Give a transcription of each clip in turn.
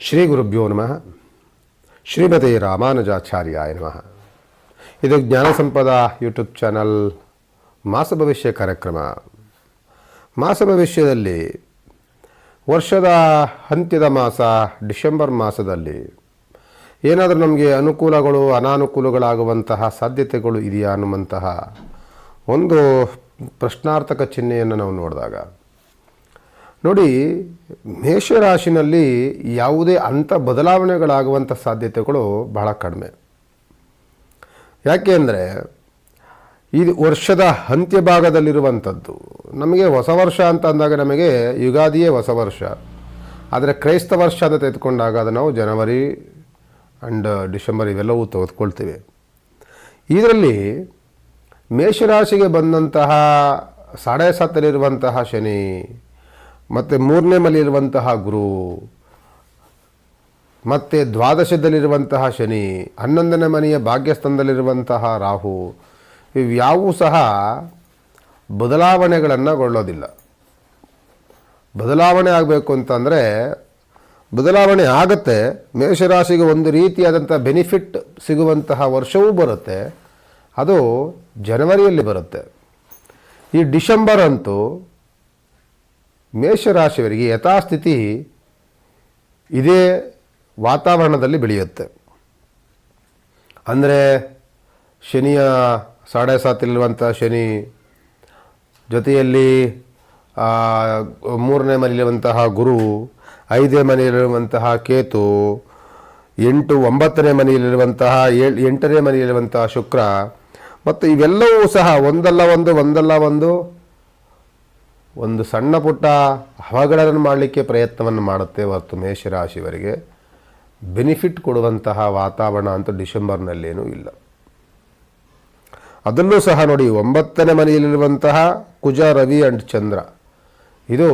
ಶ್ರೀ ಗುರುಭ್ಯೋ ನಮಃ. ಶ್ರೀಮತಿ ರಾಮಾನುಜಾಚಾರ್ಯಾಯ ನಮಃ. ಇದು ಜ್ಞಾನ ಸಂಪದ ಯೂಟ್ಯೂಬ್ ಚಾನಲ್ ಮಾಸ ಭವಿಷ್ಯ ಕಾರ್ಯಕ್ರಮ. ಮಾಸ ಭವಿಷ್ಯದಲ್ಲಿ ವರ್ಷದ ಅಂತ್ಯದ ಮಾಸ ಡಿಸೆಂಬರ್ ಮಾಸದಲ್ಲಿ ಏನಾದರೂ ನಮಗೆ ಅನುಕೂಲಗಳು ಅನಾನುಕೂಲಗಳಾಗುವಂತಹ ಸಾಧ್ಯತೆಗಳು ಇದೆಯಾ ಅನ್ನುವಂತಹ ಒಂದು ಪ್ರಶ್ನಾರ್ಥಕ ಚಿಹ್ನೆಯನ್ನು ನಾವು ನೋಡಿದಾಗ ನೋಡಿ, ಮೇಷರಾಶಿನಲ್ಲಿ ಯಾವುದೇ ಅಂಥ ಬದಲಾವಣೆಗಳಾಗುವಂಥ ಸಾಧ್ಯತೆಗಳು ಬಹಳ ಕಡಿಮೆ. ಯಾಕೆ ಅಂದರೆ ಇದು ವರ್ಷದ ಅಂತ್ಯ ಭಾಗದಲ್ಲಿರುವಂಥದ್ದು. ನಮಗೆ ಹೊಸ ವರ್ಷ ಅಂತ ಅಂದಾಗ ನಮಗೆ ಯುಗಾದಿಯೇ ಹೊಸ ವರ್ಷ. ಆದರೆ ಕ್ರೈಸ್ತ ವರ್ಷ ಅಂತ ತೆಗೆದುಕೊಂಡಾಗ ಅದು ನಾವು ಜನವರಿ ಆ್ಯಂಡ್ ಡಿಸೆಂಬರ್ ಇವೆಲ್ಲವೂ ತೆಗೆದುಕೊಳ್ತೀವಿ. ಇದರಲ್ಲಿ ಮೇಷರಾಶಿಗೆ ಬಂದಂತಹ 7.5 ಶನಿ ಮತ್ತು 3ನೇ ಮನೆಯಲ್ಲಿರುವಂತಹ ಗುರು ಮತ್ತು ದ್ವಾದಶದಲ್ಲಿರುವಂತಹ ಶನಿ, 11ನೇ ಮನೆಯ ಭಾಗ್ಯಸ್ಥಾನದಲ್ಲಿರುವಂತಹ ರಾಹು, ಇವ್ಯಾವೂ ಸಹ ಬದಲಾವಣೆಗಳನ್ನು ಬದಲಾವಣೆ ಆಗಬೇಕು ಅಂತಂದರೆ ಬದಲಾವಣೆ ಆಗುತ್ತೆ. ಮೇಷರಾಶಿಗೆ ಒಂದು ರೀತಿಯಾದಂಥ ಬೆನಿಫಿಟ್ ಸಿಗುವಂತಹ ವರ್ಷವೂ ಬರುತ್ತೆ. ಅದು ಜನವರಿಯಲ್ಲಿ ಬರುತ್ತೆ. ಈ ಡಿಸೆಂಬರ್ ಅಂತೂ ಮೇಷರಾಶಿಯವರಿಗೆ ಯಥಾಸ್ಥಿತಿ ಇದೇ ವಾತಾವರಣದಲ್ಲಿ ಬೆಳೆಯುತ್ತೆ. ಅಂದರೆ ಶನಿಯ 7.5 ಶನಿ ಜೊತೆಯಲ್ಲಿ 3ನೇ ಮನೆಯಲ್ಲಿರುವಂತಹ ಗುರು, 5ನೇ ಮನೆಯಲ್ಲಿರುವಂತಹ ಕೇತು, 9ನೇ ಮನೆಯಲ್ಲಿರುವಂತಹ 8ನೇ ಮನೆಯಲ್ಲಿರುವಂತಹ ಶುಕ್ರ, ಮತ್ತು ಇವೆಲ್ಲವೂ ಸಹ ಒಂದಲ್ಲ ಒಂದು ಸಣ್ಣ ಪುಟ್ಟ ಅವಘಡಗಳನ್ನು ಮಾಡಲಿಕ್ಕೆ ಪ್ರಯತ್ನವನ್ನು ಮಾಡುತ್ತೆ. ಹೊರತು ಮೇಷರಾಶಿಯವರಿಗೆ ಬೆನಿಫಿಟ್ ಕೊಡುವಂತಹ ವಾತಾವರಣ ಅಂತೂ ಡಿಸೆಂಬರ್ನಲ್ಲೇನೂ ಇಲ್ಲ. ಅದಲ್ಲೂ ಸಹ ನೋಡಿ, 9ನೇ ಮನೆಯಲ್ಲಿರುವಂತಹ ಕುಜ, ರವಿ ಆ್ಯಂಡ್ ಚಂದ್ರ, ಇದು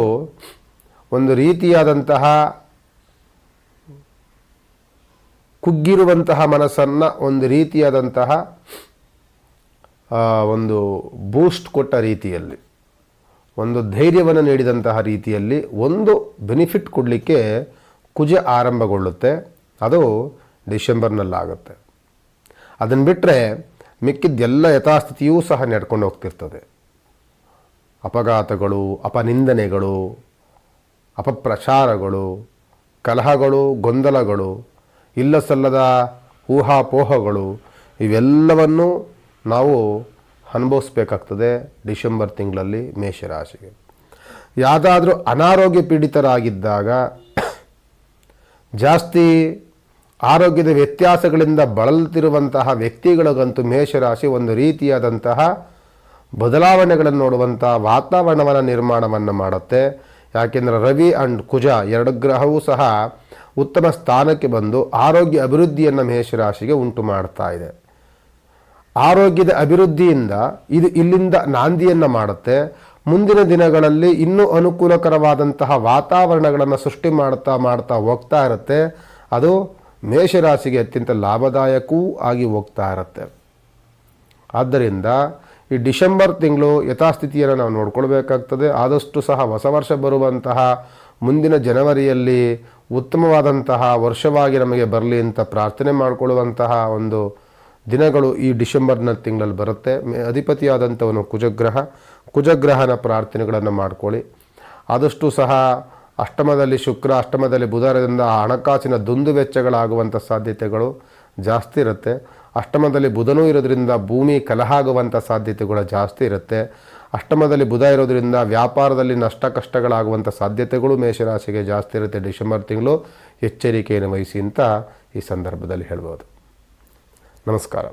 ಒಂದು ರೀತಿಯಾದಂತಹ ಕುಗ್ಗಿರುವಂತಹ ಮನಸ್ಸನ್ನು ಒಂದು ರೀತಿಯಾದಂತಹ ಒಂದು ಬೂಸ್ಟ್ ಕೊಟ್ಟ ರೀತಿಯಲ್ಲಿ, ಒಂದು ಧೈರ್ಯವನ್ನು ನೀಡಿದಂತಹ ರೀತಿಯಲ್ಲಿ ಒಂದು ಬೆನಿಫಿಟ್ ಕೊಡಲಿಕ್ಕೆ ಕುಜ ಆರಂಭಗೊಳ್ಳುತ್ತೆ. ಅದು ಡಿಸೆಂಬರ್ನಲ್ಲಾಗುತ್ತೆ. ಅದನ್ನು ಬಿಟ್ಟರೆ ಮಿಕ್ಕಿದ್ದೆಲ್ಲ ಯಥಾಸ್ಥಿತಿಯೂ ಸಹ ನಡ್ಕೊಂಡು ಹೋಗ್ತಿರ್ತದೆ. ಅಪಘಾತಗಳು, ಅಪನಿಂದನೆಗಳು, ಅಪಪ್ರಚಾರಗಳು, ಕಲಹಗಳು, ಗೊಂದಲಗಳು, ಇಲ್ಲ ಸಲ್ಲದ ಊಹಾಪೋಹಗಳು, ಇವೆಲ್ಲವನ್ನು ನಾವು ಅನುಭವಿಸ್ಬೇಕಾಗ್ತದೆ ಡಿಸೆಂಬರ್ ತಿಂಗಳಲ್ಲಿ ಮೇಷರಾಶಿಗೆ. ಯಾವುದಾದ್ರೂ ಅನಾರೋಗ್ಯ ಪೀಡಿತರಾಗಿದ್ದಾಗ, ಜಾಸ್ತಿ ಆರೋಗ್ಯದ ವ್ಯತ್ಯಾಸಗಳಿಂದ ಬಳಲುತ್ತಿರುವಂತಹ ವ್ಯಕ್ತಿಗಳಿಗಂತೂ ಮೇಷರಾಶಿ ಒಂದು ರೀತಿಯಾದಂತಹ ಬದಲಾವಣೆಗಳನ್ನು ನೋಡುವಂಥ ವಾತಾವರಣವನ್ನು ನಿರ್ಮಾಣವನ್ನು ಮಾಡುತ್ತೆ. ಯಾಕೆಂದರೆ ರವಿ ಆ್ಯಂಡ್ ಕುಜ 2 ಗ್ರಹವೂ ಸಹ ಉತ್ತಮ ಸ್ಥಾನಕ್ಕೆ ಬಂದು ಆರೋಗ್ಯ ಅಭಿವೃದ್ಧಿಯನ್ನು ಮೇಷರಾಶಿಗೆ ಉಂಟು ಮಾಡ್ತಾ ಇದೆ. ಆರೋಗ್ಯದ ಅಭಿವೃದ್ಧಿಯಿಂದ ಇದು ಇಲ್ಲಿಂದ ನಾಂದಿಯನ್ನು ಮಾಡುತ್ತೆ. ಮುಂದಿನ ದಿನಗಳಲ್ಲಿ ಇನ್ನೂ ಅನುಕೂಲಕರವಾದಂತಹ ವಾತಾವರಣಗಳನ್ನು ಸೃಷ್ಟಿ ಮಾಡ್ತಾ ಹೋಗ್ತಾ ಇರುತ್ತೆ. ಅದು ಮೇಷರಾಶಿಗೆ ಅತ್ಯಂತ ಲಾಭದಾಯಕವೂ ಆಗಿ ಹೋಗ್ತಾ ಇರುತ್ತೆ. ಆದ್ದರಿಂದ ಈ ಡಿಸೆಂಬರ್ ತಿಂಗಳು ಯಥಾಸ್ಥಿತಿಯನ್ನು ನಾವು ನೋಡ್ಕೊಳ್ಬೇಕಾಗ್ತದೆ. ಆದಷ್ಟು ಸಹ ಹೊಸ ವರ್ಷ ಬರುವಂತಹ ಮುಂದಿನ ಜನವರಿಯಲ್ಲಿ ಉತ್ತಮವಾದಂತಹ ವರ್ಷವಾಗಿ ನಮಗೆ ಬರಲಿ ಅಂತ ಪ್ರಾರ್ಥನೆ ಮಾಡಿಕೊಳ್ಳುವಂತಹ ಒಂದು ದಿನಗಳು ಈ ಡಿಸೆಂಬರ್ನ ತಿಂಗಳಲ್ಲಿ ಬರುತ್ತೆ. ಅಧಿಪತಿಯಾದಂಥವನು ಕುಜಗ್ರಹನ ಪ್ರಾರ್ಥನೆಗಳನ್ನು ಮಾಡ್ಕೊಳ್ಳಿ. ಆದಷ್ಟು ಸಹ ಅಷ್ಟಮದಲ್ಲಿ ಶುಕ್ರ, ಅಷ್ಟಮದಲ್ಲಿ ಬುಧರಿಂದ ಹಣಕಾಸಿನ ದುಂದು ವೆಚ್ಚಗಳಾಗುವಂಥ ಸಾಧ್ಯತೆಗಳು ಜಾಸ್ತಿ ಇರುತ್ತೆ. ಅಷ್ಟಮದಲ್ಲಿ ಬುಧನೂ ಇರೋದ್ರಿಂದ ಭೂಮಿ ಕಲಹ ಆಗುವಂಥ ಸಾಧ್ಯತೆಗಳು ಜಾಸ್ತಿ ಇರುತ್ತೆ. ಅಷ್ಟಮದಲ್ಲಿ ಬುಧ ಇರೋದ್ರಿಂದ ವ್ಯಾಪಾರದಲ್ಲಿ ನಷ್ಟ ಕಷ್ಟಗಳಾಗುವಂಥ ಸಾಧ್ಯತೆಗಳು ಮೇಷರಾಶಿಗೆ ಜಾಸ್ತಿ ಇರುತ್ತೆ. ಡಿಸೆಂಬರ್ ತಿಂಗಳು ಎಚ್ಚರಿಕೆಯನ್ನು ವಹಿಸಿ ಅಂತ ಈ ಸಂದರ್ಭದಲ್ಲಿ ಹೇಳ್ಬೋದು. ನಮಸ್ಕಾರ.